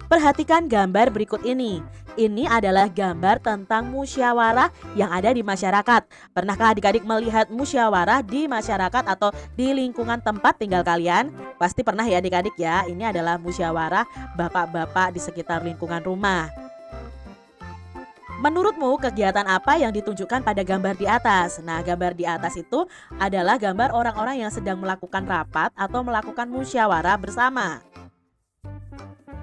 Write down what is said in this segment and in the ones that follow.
Perhatikan gambar berikut ini. Ini adalah gambar tentang musyawarah yang ada di masyarakat. Pernahkah adik-adik melihat musyawarah di masyarakat atau di lingkungan tempat tinggal kalian? Pasti pernah ya adik-adik ya. Ini adalah musyawarah bapak-bapak di sekitar lingkungan rumah. Menurutmu kegiatan apa yang ditunjukkan pada gambar di atas? Nah, gambar di atas itu adalah gambar orang-orang yang sedang melakukan rapat atau melakukan musyawarah bersama.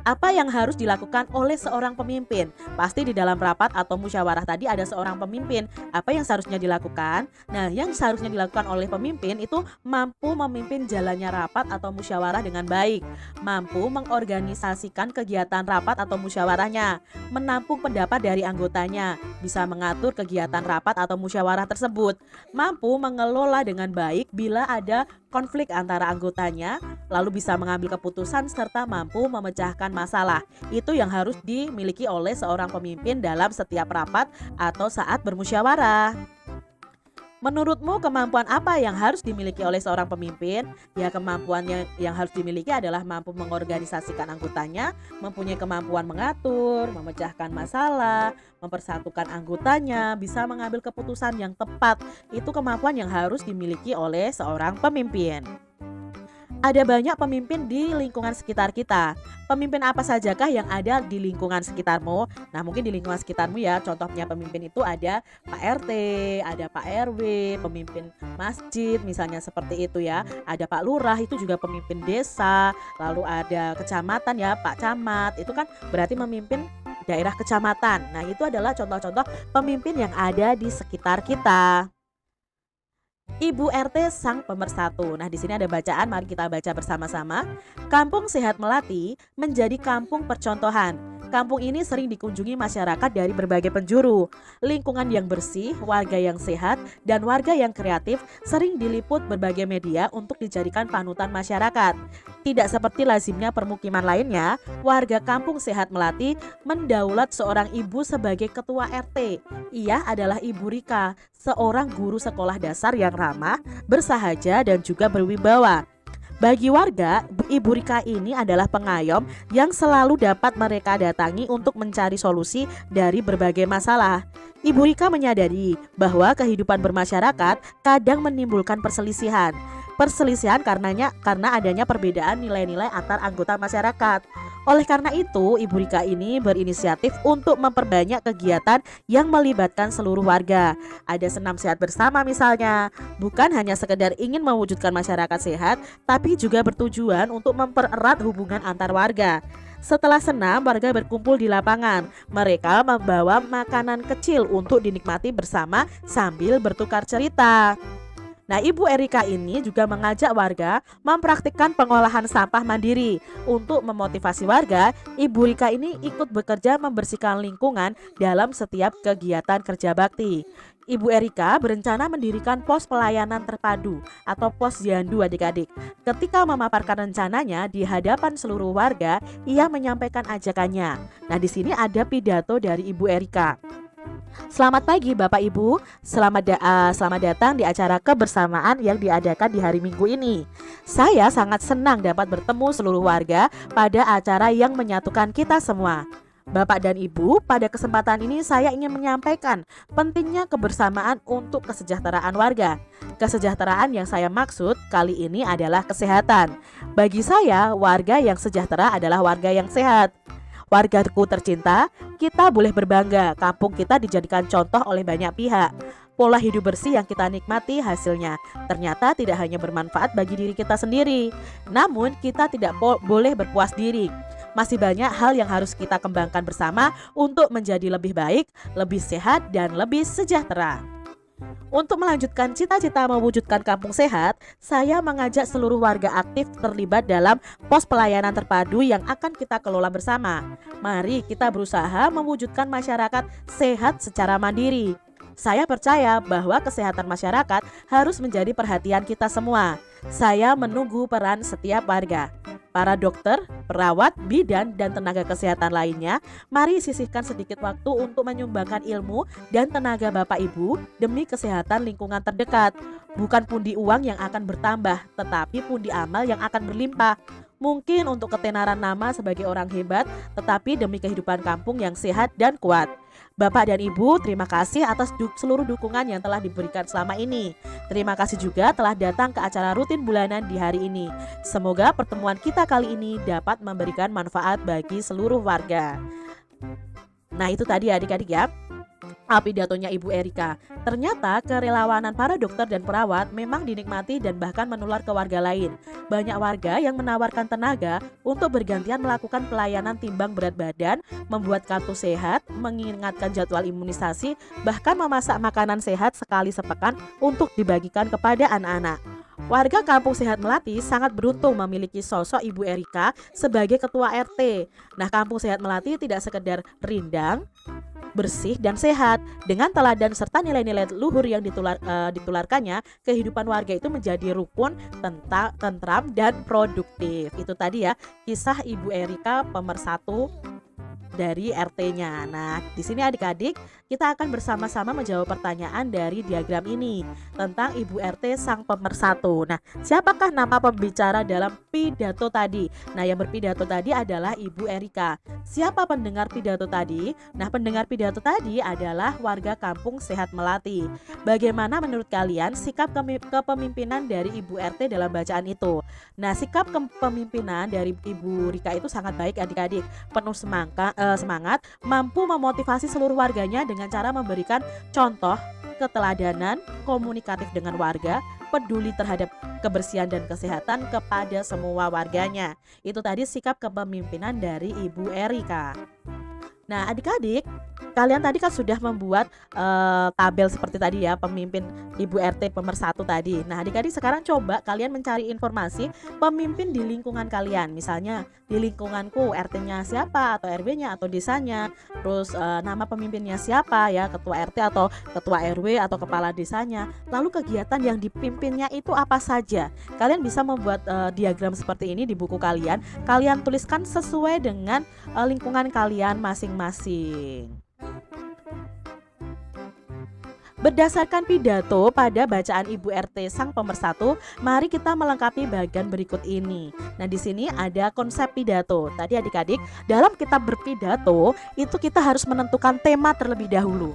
Apa yang harus dilakukan oleh seorang pemimpin? Pasti di dalam rapat atau musyawarah tadi ada seorang pemimpin. Apa yang seharusnya dilakukan? Nah, yang seharusnya dilakukan oleh pemimpin itu mampu memimpin jalannya rapat atau musyawarah dengan baik, mampu mengorganisasikan kegiatan rapat atau musyawarahnya, menampung pendapat dari anggotanya, bisa mengatur kegiatan rapat atau musyawarah tersebut, mampu mengelola dengan baik bila ada konflik antara anggotanya, lalu bisa mengambil keputusan serta mampu memecahkan masalah. Itu yang harus dimiliki oleh seorang pemimpin dalam setiap rapat atau saat bermusyawarah. Menurutmu kemampuan apa yang harus dimiliki oleh seorang pemimpin? Ya, kemampuan yang harus dimiliki adalah mampu mengorganisasikan anggotanya, mempunyai kemampuan mengatur, memecahkan masalah, mempersatukan anggotanya, bisa mengambil keputusan yang tepat. Itu kemampuan yang harus dimiliki oleh seorang pemimpin. Ada banyak pemimpin di lingkungan sekitar kita. Pemimpin apa sajakah yang ada di lingkungan sekitarmu? Nah, mungkin di lingkungan sekitarmu ya, contohnya pemimpin itu ada Pak RT, ada Pak RW, pemimpin masjid misalnya seperti itu ya. Ada Pak Lurah, itu juga pemimpin desa. Lalu ada kecamatan ya, Pak Camat, itu kan berarti memimpin daerah kecamatan. Nah, itu adalah contoh-contoh pemimpin yang ada di sekitar kita. Ibu RT sang pemersatu. Nah, di sini ada bacaan, mari kita baca bersama-sama. Kampung Sehat Melati menjadi kampung percontohan. Kampung ini sering dikunjungi masyarakat dari berbagai penjuru. Lingkungan yang bersih, warga yang sehat, dan warga yang kreatif sering diliput berbagai media untuk dijadikan panutan masyarakat. Tidak seperti lazimnya permukiman lainnya, warga Kampung Sehat Melati mendaulat seorang ibu sebagai ketua RT. Ia adalah Ibu Rika, seorang guru sekolah dasar yang ramah, bersahaja, dan juga berwibawa. Bagi warga, Ibu Rika ini adalah pengayom yang selalu dapat mereka datangi untuk mencari solusi dari berbagai masalah. Ibu Rika menyadari bahwa kehidupan bermasyarakat kadang menimbulkan perselisihan. Perselisihan karena adanya perbedaan nilai-nilai antar anggota masyarakat. Oleh karena itu, Ibu Rika ini berinisiatif untuk memperbanyak kegiatan yang melibatkan seluruh warga. Ada senam sehat bersama misalnya, bukan hanya sekedar ingin mewujudkan masyarakat sehat, tapi juga bertujuan untuk mempererat hubungan antar warga. Setelah senam, warga berkumpul di lapangan. Mereka membawa makanan kecil untuk dinikmati bersama sambil bertukar cerita. Nah, Ibu Erika ini juga mengajak warga mempraktikkan pengolahan sampah mandiri. Untuk memotivasi warga, Ibu Rika ini ikut bekerja membersihkan lingkungan dalam setiap kegiatan kerja bakti. Ibu Erika berencana mendirikan pos pelayanan terpadu atau pos Yandu adik-adik. Ketika memaparkan rencananya di hadapan seluruh warga, ia menyampaikan ajakannya. Nah, di sini ada pidato dari Ibu Erika. Selamat pagi Bapak Ibu, selamat datang di acara kebersamaan yang diadakan di hari Minggu ini. Saya sangat senang dapat bertemu seluruh warga pada acara yang menyatukan kita semua. Bapak dan Ibu, pada kesempatan ini saya ingin menyampaikan pentingnya kebersamaan untuk kesejahteraan warga. Kesejahteraan yang saya maksud kali ini adalah kesehatan. Bagi saya, warga yang sejahtera adalah warga yang sehat. Wargaku tercinta, kita boleh berbangga kampung kita dijadikan contoh oleh banyak pihak. Pola hidup bersih yang kita nikmati hasilnya ternyata tidak hanya bermanfaat bagi diri kita sendiri. Namun kita tidak boleh berpuas diri. Masih banyak hal yang harus kita kembangkan bersama untuk menjadi lebih baik, lebih sehat, dan lebih sejahtera. Untuk melanjutkan cita-cita mewujudkan kampung sehat, saya mengajak seluruh warga aktif terlibat dalam pos pelayanan terpadu yang akan kita kelola bersama. Mari kita berusaha mewujudkan masyarakat sehat secara mandiri. Saya percaya bahwa kesehatan masyarakat harus menjadi perhatian kita semua. Saya menunggu peran setiap warga. Para dokter, perawat, bidan, dan tenaga kesehatan lainnya, mari sisihkan sedikit waktu untuk menyumbangkan ilmu dan tenaga Bapak Ibu demi kesehatan lingkungan terdekat. Bukan pundi uang yang akan bertambah, tetapi pundi amal yang akan berlimpah. Mungkin untuk ketenaran nama sebagai orang hebat, tetapi demi kehidupan kampung yang sehat dan kuat. Bapak dan Ibu, terima kasih atas seluruh dukungan yang telah diberikan selama ini. Terima kasih juga telah datang ke acara rutin bulanan di hari ini. Semoga pertemuan kita kali ini dapat memberikan manfaat bagi seluruh warga. Nah, itu tadi adik-adik ya, pidatonya Ibu Erika. Ternyata kerelawanan para dokter dan perawat memang dinikmati dan bahkan menular ke warga lain. Banyak warga yang menawarkan tenaga untuk bergantian melakukan pelayanan timbang berat badan, membuat kartu sehat, mengingatkan jadwal imunisasi, bahkan memasak makanan sehat sekali sepekan untuk dibagikan kepada anak-anak. Warga Kampung Sehat Melati sangat beruntung memiliki sosok Ibu Erika sebagai ketua RT. Nah, Kampung Sehat Melati tidak sekedar rindang, bersih dan sehat. Dengan teladan serta nilai-nilai luhur yang ditularkannya, kehidupan warga itu menjadi rukun, tentram dan produktif. Itu tadi ya kisah Ibu Erika pemersatu dari RT-nya. Nah, di sini adik-adik kita akan bersama-sama menjawab pertanyaan dari diagram ini tentang Ibu RT sang pemersatu. Nah, siapakah nama pembicara dalam pidato tadi? Nah, yang berpidato tadi adalah Ibu Erika. Siapa pendengar pidato tadi? Nah, pendengar pidato tadi adalah warga Kampung Sehat Melati. Bagaimana menurut kalian sikap kepemimpinan dari Ibu RT dalam bacaan itu? Nah, sikap kepemimpinan dari Ibu Rika itu sangat baik adik-adik, penuh semangat, mampu memotivasi seluruh warganya dengan cara memberikan contoh keteladanan, komunikatif dengan warga, peduli terhadap kebersihan dan kesehatan kepada semua warganya. Itu tadi sikap kepemimpinan dari Ibu Erika. Nah, adik-adik, kalian tadi kan sudah membuat tabel seperti tadi ya, pemimpin Ibu RT pemersatu tadi. Nah, adik-adik sekarang coba kalian mencari informasi pemimpin di lingkungan kalian. Misalnya di lingkunganku RT-nya siapa atau RW-nya atau desanya. Terus nama pemimpinnya siapa ya, ketua RT atau ketua RW atau kepala desanya. Lalu kegiatan yang dipimpinnya itu apa saja. Kalian bisa membuat diagram seperti ini di buku kalian. Kalian tuliskan sesuai dengan lingkungan kalian masing-masing. Berdasarkan pidato pada bacaan Ibu RT sang pemersatu, mari kita melengkapi bagian berikut ini. Nah, di sini ada konsep pidato. Tadi adik-adik, dalam kita berpidato itu kita harus menentukan tema terlebih dahulu.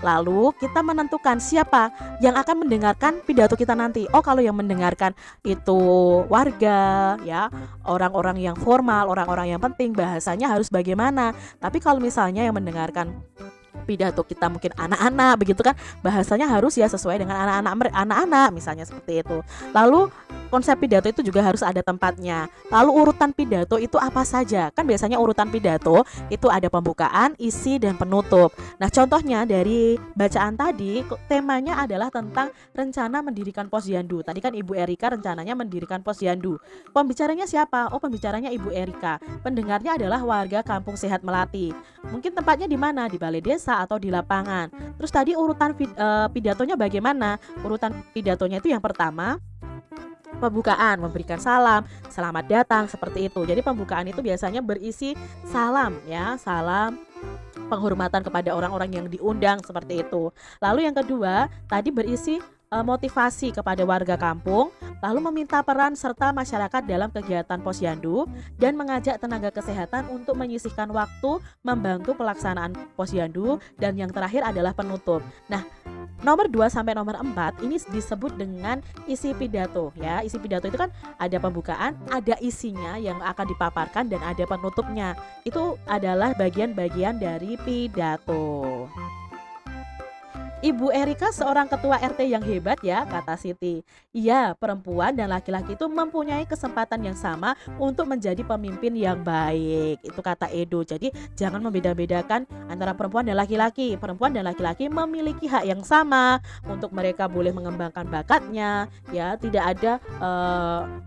Lalu kita menentukan siapa yang akan mendengarkan pidato kita nanti. Oh, kalau yang mendengarkan itu warga ya, orang-orang yang formal, orang-orang yang penting, bahasanya harus bagaimana. Tapi kalau misalnya yang mendengarkan pidato kita mungkin anak-anak begitu kan, bahasanya harus ya sesuai dengan anak-anak misalnya seperti itu. Lalu konsep pidato itu juga harus ada tempatnya. Lalu urutan pidato itu apa saja? Kan biasanya urutan pidato itu ada pembukaan, isi dan penutup. Nah, contohnya dari bacaan tadi temanya adalah tentang rencana mendirikan posyandu. Tadi kan Ibu Erika rencananya mendirikan posyandu. Pembicaranya siapa? Oh, pembicaranya Ibu Erika. Pendengarnya adalah warga Kampung Sehat Melati. Mungkin tempatnya di mana? Di balai desa atau di lapangan. Terus tadi urutan pidatonya bagaimana? Urutan pidatonya itu yang pertama pembukaan, memberikan salam, selamat datang, seperti itu. Jadi pembukaan itu biasanya berisi salam ya, salam penghormatan kepada orang-orang yang diundang seperti itu. Lalu yang kedua, tadi berisi motivasi kepada warga kampung, lalu meminta peran serta masyarakat dalam kegiatan posyandu dan mengajak tenaga kesehatan untuk menyisihkan waktu membantu pelaksanaan posyandu, dan yang terakhir adalah penutup. Nah, nomor 2 sampai nomor 4 ini disebut dengan isi pidato ya. Isi pidato itu kan ada pembukaan, ada isinya yang akan dipaparkan dan ada penutupnya. Itu adalah bagian-bagian dari pidato. Ibu Erika seorang ketua RT yang hebat ya, kata Siti. Iya, perempuan dan laki-laki itu mempunyai kesempatan yang sama untuk menjadi pemimpin yang baik. Itu kata Edo. Jadi jangan membeda-bedakan antara perempuan dan laki-laki. Perempuan dan laki-laki memiliki hak yang sama untuk mereka boleh mengembangkan bakatnya. Ya, tidak ada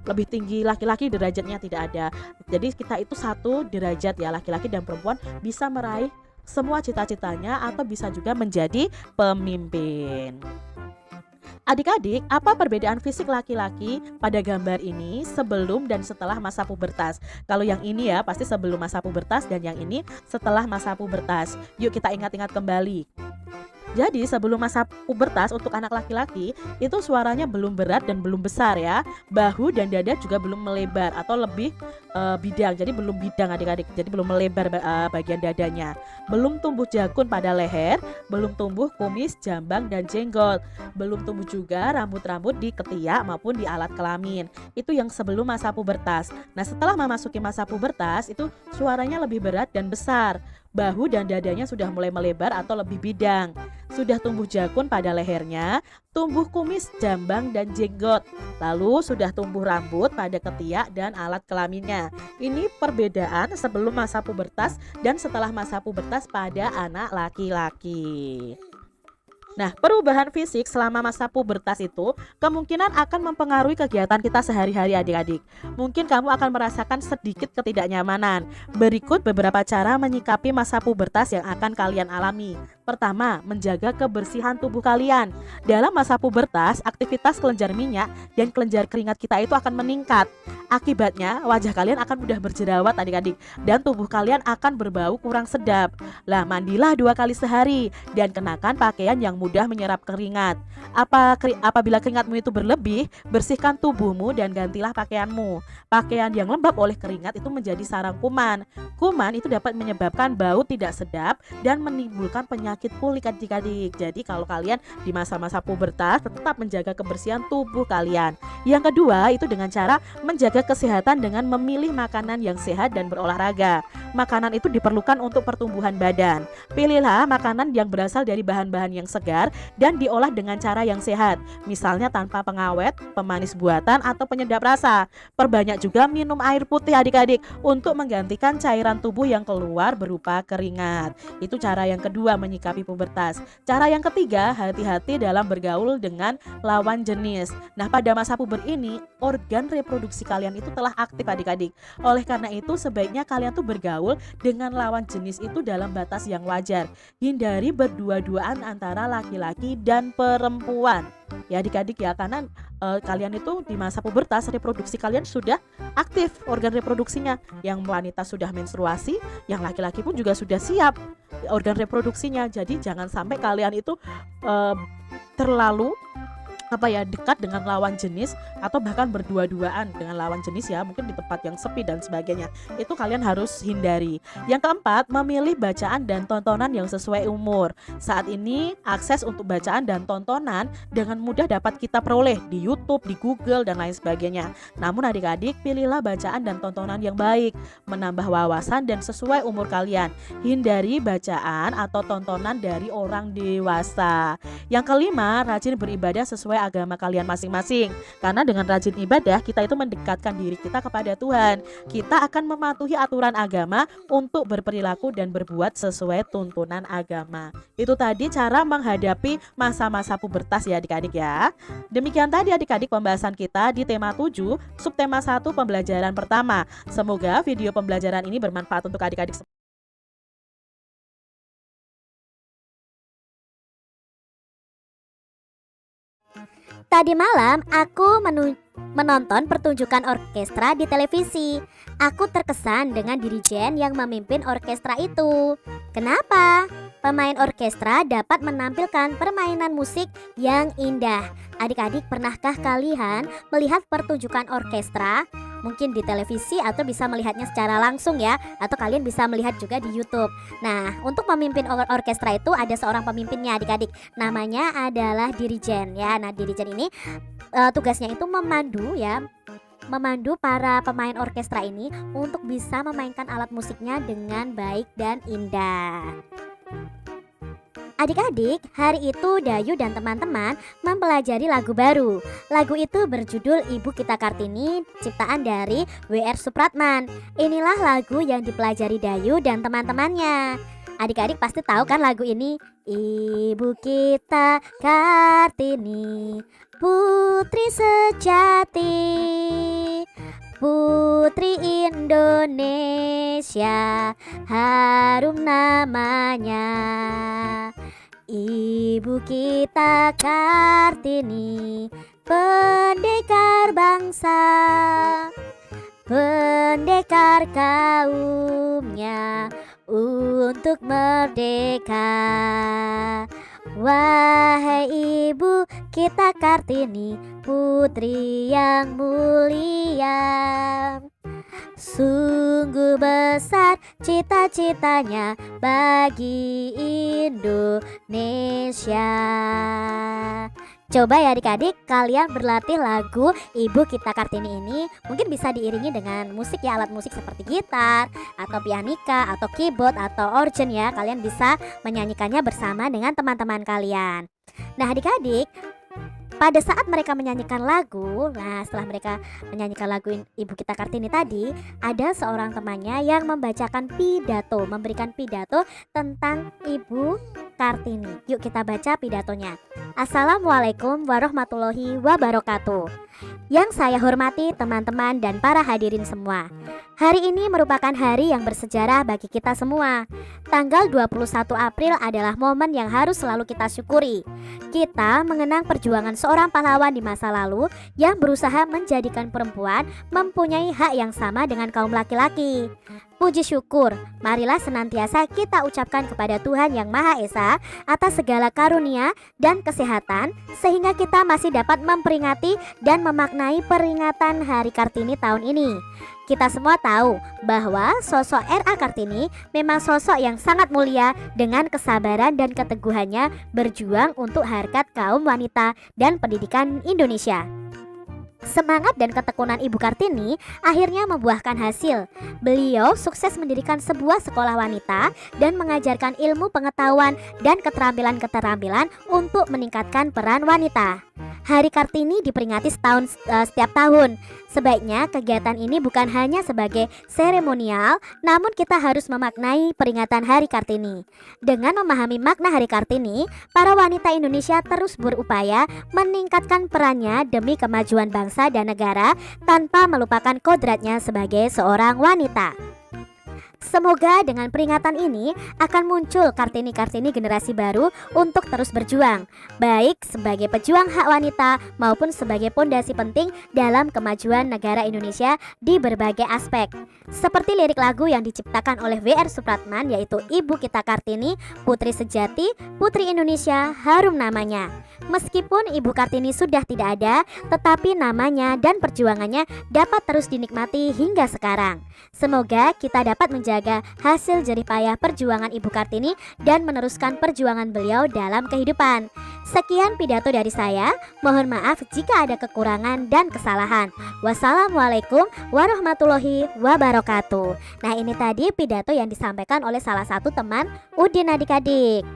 lebih tinggi laki-laki derajatnya, tidak ada. Jadi kita itu satu derajat ya, laki-laki dan perempuan bisa meraih semua cita-citanya atau bisa juga menjadi pemimpin. Adik-adik, apa perbedaan fisik laki-laki pada gambar ini sebelum dan setelah masa pubertas? Kalau yang ini ya pasti sebelum masa pubertas dan yang ini setelah masa pubertas. Yuk kita ingat-ingat kembali. Jadi sebelum masa pubertas untuk anak laki-laki itu suaranya belum berat dan belum besar ya. Bahu dan dada juga belum melebar atau lebih bidang. Jadi belum bidang adik-adik. Jadi belum melebar bagian dadanya. Belum tumbuh jakun pada leher, belum tumbuh kumis, jambang dan jenggot. Belum tumbuh juga rambut-rambut di ketiak maupun di alat kelamin. Itu yang sebelum masa pubertas. Nah, setelah memasuki masa pubertas itu suaranya lebih berat dan besar. Bahu dan dadanya sudah mulai melebar atau lebih bidang. Sudah tumbuh jakun pada lehernya, tumbuh kumis, jambang, dan jenggot. Lalu sudah tumbuh rambut pada ketiak dan alat kelaminnya. Ini perbedaan sebelum masa pubertas dan setelah masa pubertas pada anak laki-laki. Nah, perubahan fisik selama masa pubertas itu kemungkinan akan mempengaruhi kegiatan kita sehari-hari adik-adik. Mungkin kamu akan merasakan sedikit ketidaknyamanan. Berikut beberapa cara menyikapi masa pubertas yang akan kalian alami. Pertama, menjaga kebersihan tubuh kalian. Dalam masa pubertas, aktivitas kelenjar minyak dan kelenjar keringat kita itu akan meningkat. Akibatnya, wajah kalian akan mudah berjerawat adik-adik dan tubuh kalian akan berbau kurang sedap. Lah, mandilah 2 kali sehari dan kenakan pakaian yang mudah menyerap keringat. Apabila keringatmu itu berlebih, bersihkan tubuhmu dan gantilah pakaianmu. Pakaian yang lembab oleh keringat itu menjadi sarang kuman. Kuman itu dapat menyebabkan bau tidak sedap dan menimbulkan penyakit kulit adik-adik. Jadi kalau kalian di masa-masa pubertas tetap menjaga kebersihan tubuh kalian. Yang kedua itu dengan cara menjaga kesehatan dengan memilih makanan yang sehat dan berolahraga. Makanan itu diperlukan untuk pertumbuhan badan. Pilihlah makanan yang berasal dari bahan-bahan yang segar dan diolah dengan cara yang sehat. Misalnya tanpa pengawet, pemanis buatan atau penyedap rasa. Perbanyak juga minum air putih adik-adik untuk menggantikan cairan tubuh yang keluar berupa keringat. Itu cara yang kedua menyikapi pubertas. Cara yang ketiga, hati-hati dalam bergaul dengan lawan jenis. Nah, pada masa puber ini, organ reproduksi kalian itu telah aktif adik-adik. Oleh karena itu, sebaiknya kalian tuh bergaul dengan lawan jenis itu dalam batas yang wajar. Hindari berdua-duaan antara laki-laki dan perempuan. Ya adik-adik ya, karena kalian itu di masa pubertas reproduksi kalian sudah aktif organ reproduksinya. Yang wanita sudah menstruasi, yang laki-laki pun juga sudah siap organ reproduksinya. Jadi jangan sampai kalian itu terlalu dekat dengan lawan jenis atau bahkan berdua-duaan dengan lawan jenis ya, mungkin di tempat yang sepi dan sebagainya. Itu kalian harus hindari. Yang keempat, memilih bacaan dan tontonan yang sesuai umur. Saat ini akses untuk bacaan dan tontonan dengan mudah dapat kita peroleh di YouTube, di Google dan lain sebagainya. Namun adik-adik, pilihlah bacaan dan tontonan yang baik, menambah wawasan dan sesuai umur kalian. Hindari bacaan atau tontonan dari orang dewasa. Yang kelima, rajin beribadah sesuai agama kalian masing-masing. Karena dengan rajin ibadah, kita itu mendekatkan diri kita kepada Tuhan. Kita akan mematuhi aturan agama untuk berperilaku dan berbuat sesuai tuntunan agama. Itu tadi cara menghadapi masa-masa pubertas ya adik-adik ya. Demikian tadi adik-adik pembahasan kita di tema 7, subtema 1 pembelajaran pertama. Semoga video pembelajaran ini bermanfaat untuk adik-adik. Tadi malam aku menonton pertunjukan orkestra di televisi. Aku terkesan dengan dirijen yang memimpin orkestra itu. Kenapa? Pemain orkestra dapat menampilkan permainan musik yang indah. Adik-adik, pernahkah kalian melihat pertunjukan orkestra? Mungkin di televisi atau bisa melihatnya secara langsung ya, atau kalian bisa melihat juga di YouTube. Nah, untuk memimpin orkestra itu ada seorang pemimpinnya adik-adik. Namanya adalah dirijen ya. Nah, dirijen ini tugasnya itu memandu para pemain orkestra ini untuk bisa memainkan alat musiknya dengan baik dan indah. Adik-adik, hari itu Dayu dan teman-teman mempelajari lagu baru. Lagu itu berjudul Ibu Kita Kartini, ciptaan dari W.R. Supratman. Inilah lagu yang dipelajari Dayu dan teman-temannya. Adik-adik pasti tahu kan lagu ini? Ibu Kita Kartini, putri sejati, putri Indonesia, harum namanya. Ibu Kita Kartini, pendekar bangsa, pendekar kaumnya untuk merdeka. Wahai Ibu kita Kartini, putri yang mulia, sungguh besar cita-citanya bagi Indonesia. Coba ya adik-adik kalian berlatih lagu Ibu Kita Kartini ini. Mungkin bisa diiringi dengan musik ya, alat musik seperti gitar atau pianika atau keyboard atau organ ya. Kalian bisa menyanyikannya bersama dengan teman-teman kalian. Nah adik-adik, pada saat mereka menyanyikan lagu, setelah mereka menyanyikan lagu Ibu Kita Kartini tadi, ada seorang temannya yang membacakan pidato, memberikan pidato tentang Ibu Kartini. Yuk kita baca pidatonya. Assalamualaikum warahmatullahi wabarakatuh. Yang saya hormati teman-teman dan para hadirin semua. Hari ini merupakan hari yang bersejarah bagi kita semua. Tanggal 21 April adalah momen yang harus selalu kita syukuri. Kita mengenang perjuangan seorang pahlawan di masa lalu yang berusaha menjadikan perempuan mempunyai hak yang sama dengan kaum laki-laki. Puji syukur, marilah senantiasa kita ucapkan kepada Tuhan Yang Maha Esa atas segala karunia dan kesehatan, sehingga kita masih dapat memperingati dan memaknai peringatan Hari Kartini tahun ini. Kita semua tahu bahwa sosok R.A. Kartini memang sosok yang sangat mulia dengan kesabaran dan keteguhannya berjuang untuk harkat kaum wanita dan pendidikan Indonesia. Semangat dan ketekunan Ibu Kartini akhirnya membuahkan hasil. Beliau sukses mendirikan sebuah sekolah wanita dan mengajarkan ilmu pengetahuan dan keterampilan-keterampilan untuk meningkatkan peran wanita. Hari Kartini diperingati setiap tahun. Sebaiknya kegiatan ini bukan hanya sebagai seremonial, namun kita harus memaknai peringatan Hari Kartini. Dengan memahami makna Hari Kartini, para wanita Indonesia terus berupaya meningkatkan perannya demi kemajuan bangsa dan negara tanpa melupakan kodratnya sebagai seorang wanita. Semoga dengan peringatan ini akan muncul Kartini-Kartini generasi baru untuk terus berjuang, baik sebagai pejuang hak wanita maupun sebagai pondasi penting dalam kemajuan negara Indonesia di berbagai aspek. Seperti lirik lagu yang diciptakan oleh W.R. Supratman, yaitu Ibu Kita Kartini, putri sejati, putri Indonesia, harum namanya. Meskipun Ibu Kartini sudah tidak ada, tetapi namanya dan perjuangannya dapat terus dinikmati hingga sekarang. Semoga kita dapat menjaga hasil jerih payah perjuangan Ibu Kartini dan meneruskan perjuangan beliau dalam kehidupan. Sekian pidato dari saya. Mohon maaf jika ada kekurangan dan kesalahan. Wassalamualaikum warahmatullahi wabarakatuh. Nah, ini tadi pidato yang disampaikan oleh salah satu teman Udin adik-adik.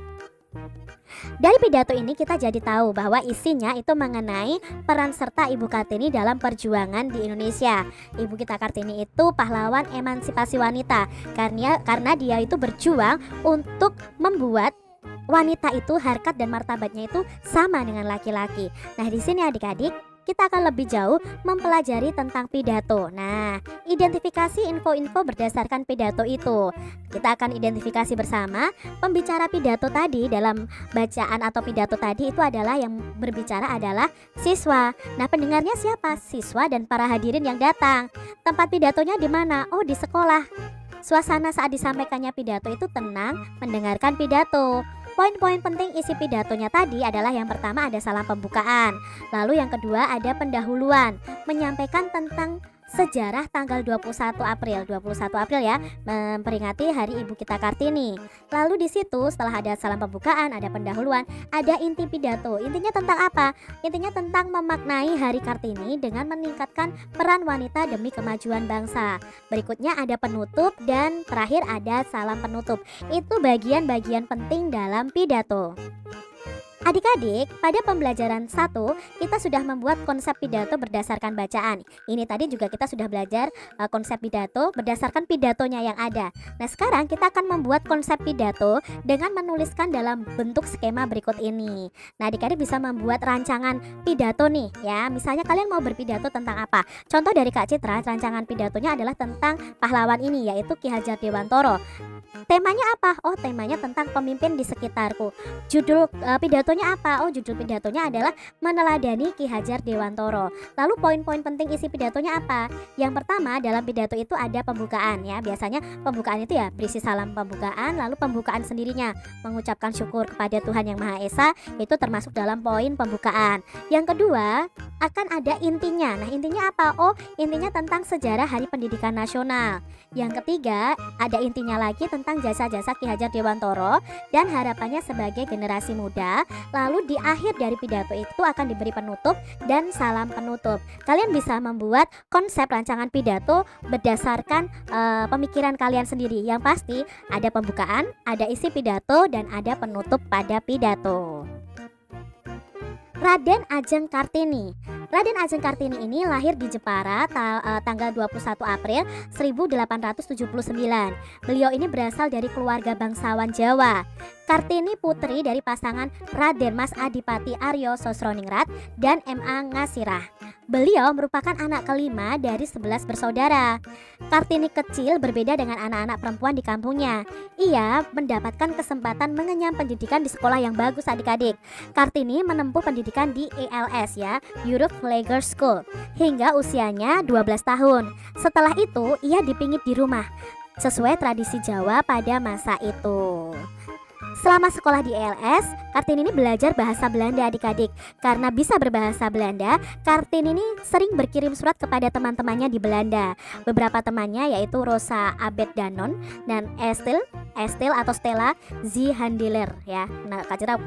Dari pidato ini kita jadi tahu bahwa isinya itu mengenai peran serta Ibu Kartini dalam perjuangan di Indonesia. Ibu Kita Kartini itu pahlawan emansipasi wanita karena dia itu berjuang untuk membuat wanita itu harkat dan martabatnya itu sama dengan laki-laki. Nah, di sini adik-adik kita akan lebih jauh mempelajari tentang pidato. Nah, identifikasi info-info berdasarkan pidato itu. Kita akan identifikasi bersama pembicara pidato tadi dalam bacaan atau pidato tadi itu adalah yang berbicara adalah siswa. Nah, pendengarnya siapa? Siswa dan para hadirin yang datang. Tempat pidatonya di mana? Oh, di sekolah. Suasana saat disampaikannya pidato itu tenang mendengarkan pidato. Poin-poin penting isi pidatonya tadi adalah yang pertama ada salam pembukaan. Lalu yang kedua ada pendahuluan, menyampaikan tentang sejarah tanggal 21 April ya, memperingati Hari Ibu Kita Kartini. Lalu di situ setelah ada salam pembukaan, ada pendahuluan, ada inti pidato. Intinya tentang apa? Intinya tentang memaknai Hari Kartini dengan meningkatkan peran wanita demi kemajuan bangsa. Berikutnya ada penutup dan terakhir ada salam penutup. Itu bagian-bagian penting dalam pidato. Adik-adik, pada pembelajaran 1 kita sudah membuat konsep pidato berdasarkan bacaan. Ini tadi juga kita sudah belajar konsep pidato berdasarkan pidatonya yang ada. Nah, sekarang kita akan membuat konsep pidato dengan menuliskan dalam bentuk skema berikut ini. Nah, adik-adik bisa membuat rancangan pidato nih ya. Misalnya kalian mau berpidato tentang apa? Contoh dari Kak Citra, rancangan pidatonya adalah tentang pahlawan ini, yaitu Ki Hajar Dewantoro. Temanya apa? Oh, temanya tentang pemimpin di sekitarku. Judul pidatonya pidatonya apa? Oh, judul pidatonya adalah Meneladani Ki Hajar Dewantoro. Lalu poin-poin penting isi pidatonya apa? Yang pertama, dalam pidato itu ada pembukaan ya. Biasanya pembukaan itu ya berisi salam pembukaan, lalu pembukaan sendirinya mengucapkan syukur kepada Tuhan Yang Maha Esa, itu termasuk dalam poin pembukaan. Yang kedua, akan ada intinya. Nah, intinya apa? Oh, intinya tentang sejarah Hari Pendidikan Nasional. Yang ketiga, ada intinya lagi tentang jasa-jasa Ki Hajar Dewantoro dan harapannya sebagai generasi muda. Lalu di akhir dari pidato itu akan diberi penutup dan salam penutup. Kalian bisa membuat konsep rancangan pidato berdasarkan pemikiran kalian sendiri. Yang pasti ada pembukaan, ada isi pidato, dan ada penutup pada pidato. Raden Ajeng Kartini. Raden Ajeng Kartini ini lahir di Jepara tanggal 21 April 1879. Beliau ini berasal dari keluarga bangsawan Jawa. Kartini putri dari pasangan Raden Mas Adipati Aryo Sosroningrat dan M.A. Ngasirah. Beliau merupakan anak kelima dari 11 bersaudara. Kartini kecil berbeda dengan anak-anak perempuan di kampungnya. Ia mendapatkan kesempatan mengenyam pendidikan di sekolah yang bagus adik-adik. Kartini menempuh pendidikan di ELS ya, Europe Leger School, hingga usianya 12 tahun. Setelah itu ia dipingit di rumah, sesuai tradisi Jawa pada masa itu. Selama sekolah di ELS, Kartini ini belajar bahasa Belanda adik-adik. Karena bisa berbahasa Belanda, Kartini ini sering berkirim surat kepada teman-temannya di Belanda. Beberapa temannya yaitu Rosa Abed Danon dan Estel atau Stella Zihandiler ya. Nah, Kak Citra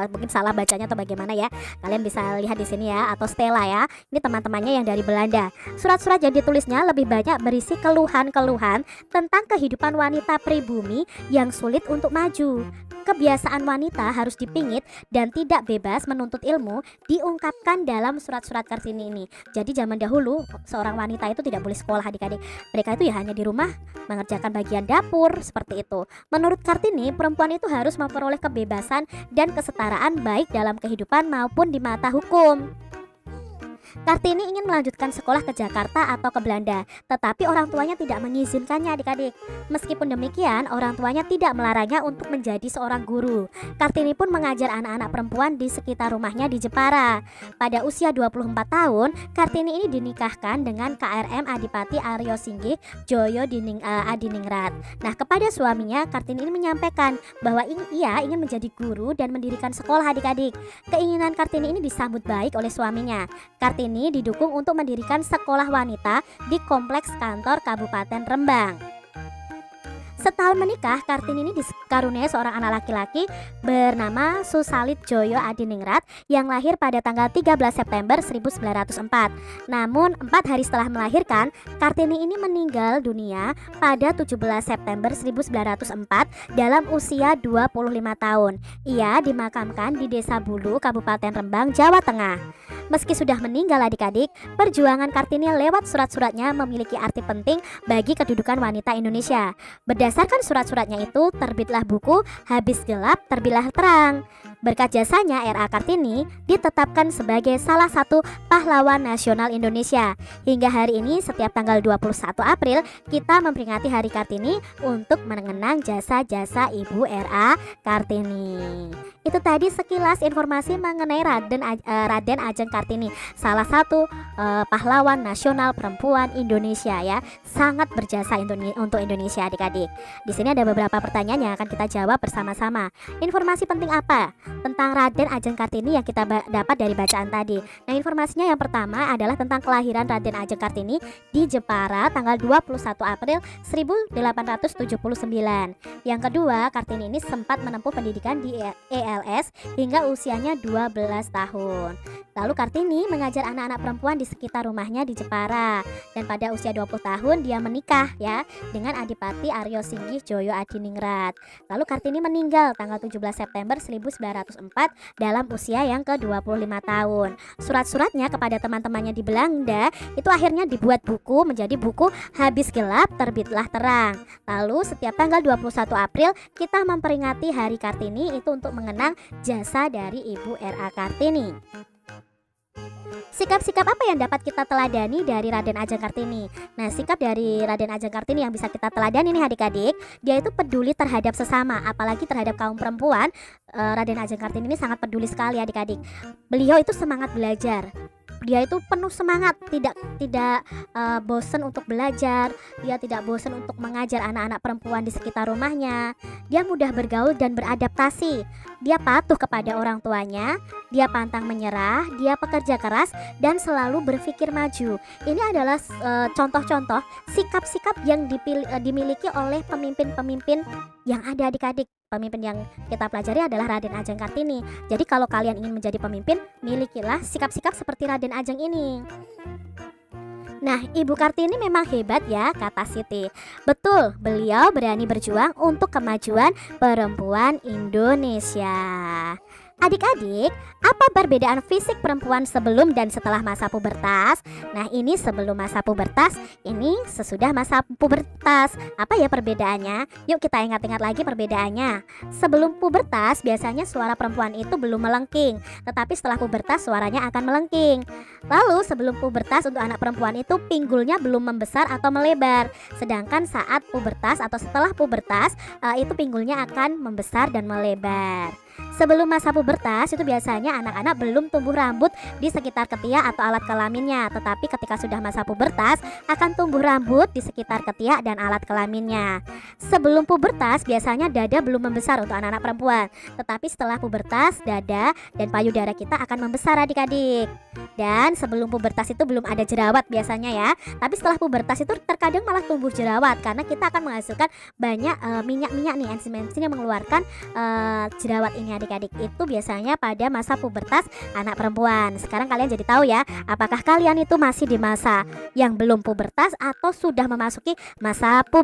mungkin salah bacanya atau bagaimana ya. Kalian bisa lihat di sini ya, atau Stella ya. Ini teman-temannya yang dari Belanda. Surat-surat yang ditulisnya lebih banyak berisi keluhan-keluhan tentang kehidupan wanita pribumi yang sulit untuk maju. Kebiasaan wanita harus dipingit dan tidak bebas menuntut ilmu diungkapkan dalam surat-surat Kartini ini. Jadi zaman dahulu seorang wanita itu tidak boleh sekolah adik-adik. Mereka itu ya hanya di rumah mengerjakan bagian dapur seperti itu. Menurut Kartini, perempuan itu harus memperoleh kebebasan dan kesetaraan baik dalam kehidupan maupun di mata hukum. Kartini ingin melanjutkan sekolah ke Jakarta atau ke Belanda, tetapi orang tuanya tidak mengizinkannya adik-adik. Meskipun demikian, orang tuanya tidak melarangnya untuk menjadi seorang guru. Kartini pun mengajar anak-anak perempuan di sekitar rumahnya di Jepara. Pada usia 24 tahun, Kartini ini dinikahkan dengan KRM Adipati Aryo Singgih Joyo Adiningrat. Nah, kepada suaminya, Kartini ini menyampaikan bahwa ia ingin menjadi guru dan mendirikan sekolah adik-adik. Keinginan Kartini ini disambut baik oleh suaminya. Kartini didukung untuk mendirikan sekolah wanita di kompleks kantor Kabupaten Rembang. Setahun menikah, Kartini ini dikaruniai seorang anak laki-laki bernama Susalit Joyo Adiningrat yang lahir pada tanggal 13 September 1904. Namun 4 hari setelah melahirkan, Kartini ini meninggal dunia pada 17 September 1904 dalam usia 25 tahun. Ia dimakamkan di Desa Bulu, Kabupaten Rembang, Jawa Tengah. Meski sudah meninggal adik-adik, perjuangan Kartini lewat surat-suratnya memiliki arti penting bagi kedudukan wanita Indonesia. Berdasarkan surat-suratnya itu, terbitlah buku Habis Gelap Terbitlah Terang. Berkat jasanya, R.A. Kartini ditetapkan sebagai salah satu pahlawan nasional Indonesia. Hingga hari ini, setiap tanggal 21 April, kita memperingati Hari Kartini untuk mengenang jasa-jasa Ibu R.A. Kartini. Itu tadi sekilas informasi mengenai Raden Ajeng Kartini, salah satu pahlawan nasional perempuan Indonesia ya, sangat berjasa untuk Indonesia adik-adik. Di sini ada beberapa pertanyaan yang akan kita jawab bersama-sama. Informasi penting apa tentang Raden Ajeng Kartini yang kita dapat dari bacaan tadi? Nah, informasinya yang pertama adalah tentang kelahiran Raden Ajeng Kartini di Jepara tanggal 21 April 1879. Yang kedua, Kartini ini sempat menempuh pendidikan di ELS hingga usianya 12 tahun. Lalu Kartini mengajar anak-anak perempuan di sekitar rumahnya di Jepara, dan pada usia 20 tahun dia menikah ya dengan Adipati Aryo Singgih Joyo Adiningrat. Lalu Kartini meninggal tanggal 17 September 1904 dalam usia yang ke-25 tahun. Surat-suratnya kepada teman-temannya di Belanda itu akhirnya dibuat buku menjadi buku Habis Gelap Terbitlah Terang. Lalu setiap tanggal 21 April kita memperingati Hari Kartini itu untuk mengenang jasa dari Ibu R.A. Kartini. Sikap-sikap apa yang dapat kita teladani dari Raden Ajeng Kartini? Nah, sikap dari Raden Ajeng Kartini yang bisa kita teladani nih adik-adik, dia itu peduli terhadap sesama, apalagi terhadap kaum perempuan. Raden Ajeng Kartini ini sangat peduli sekali adik-adik. Beliau itu semangat belajar. Dia itu penuh semangat, tidak bosan untuk belajar. Dia tidak bosan untuk mengajar anak-anak perempuan di sekitar rumahnya. Dia mudah bergaul dan beradaptasi. Dia patuh kepada orang tuanya. Dia pantang menyerah. Dia pekerja keras dan selalu berpikir maju. Ini adalah contoh-contoh sikap-sikap yang dimiliki oleh pemimpin-pemimpin yang ada adik-adik. Pemimpin yang kita pelajari adalah Raden Ajeng Kartini. Jadi kalau kalian ingin menjadi pemimpin, milikilah sikap-sikap seperti Raden Ajeng ini. Nah, Ibu Kartini memang hebat ya, kata Siti. Betul, beliau berani berjuang untuk kemajuan perempuan Indonesia. Adik-adik, apa perbedaan fisik perempuan sebelum dan setelah masa pubertas? Nah, ini sebelum masa pubertas, ini sesudah masa pubertas. Apa ya perbedaannya? Yuk kita ingat-ingat lagi perbedaannya. Sebelum pubertas, biasanya suara perempuan itu belum melengking, tetapi setelah pubertas suaranya akan melengking. Lalu sebelum pubertas untuk anak perempuan itu pinggulnya belum membesar atau melebar. Sedangkan saat pubertas atau setelah pubertas, itu pinggulnya akan membesar dan melebar. Sebelum masa pubertas itu biasanya anak-anak belum tumbuh rambut di sekitar ketiak atau alat kelaminnya. Tetapi ketika sudah masa pubertas akan tumbuh rambut di sekitar ketiak dan alat kelaminnya. Sebelum pubertas biasanya dada belum membesar untuk anak-anak perempuan. Tetapi setelah pubertas dada dan payudara kita akan membesar adik-adik. Dan sebelum pubertas itu belum ada jerawat biasanya ya. Tapi setelah pubertas itu terkadang malah tumbuh jerawat karena kita akan menghasilkan banyak minyak-minyak nih, enzim-enzim yang mengeluarkan jerawat ini adik-adik. Itu biasanya pada masa pubertas anak perempuan. Sekarang kalian jadi tahu ya, apakah kalian itu masih di masa yang belum pubertas atau sudah memasuki masa pubertas.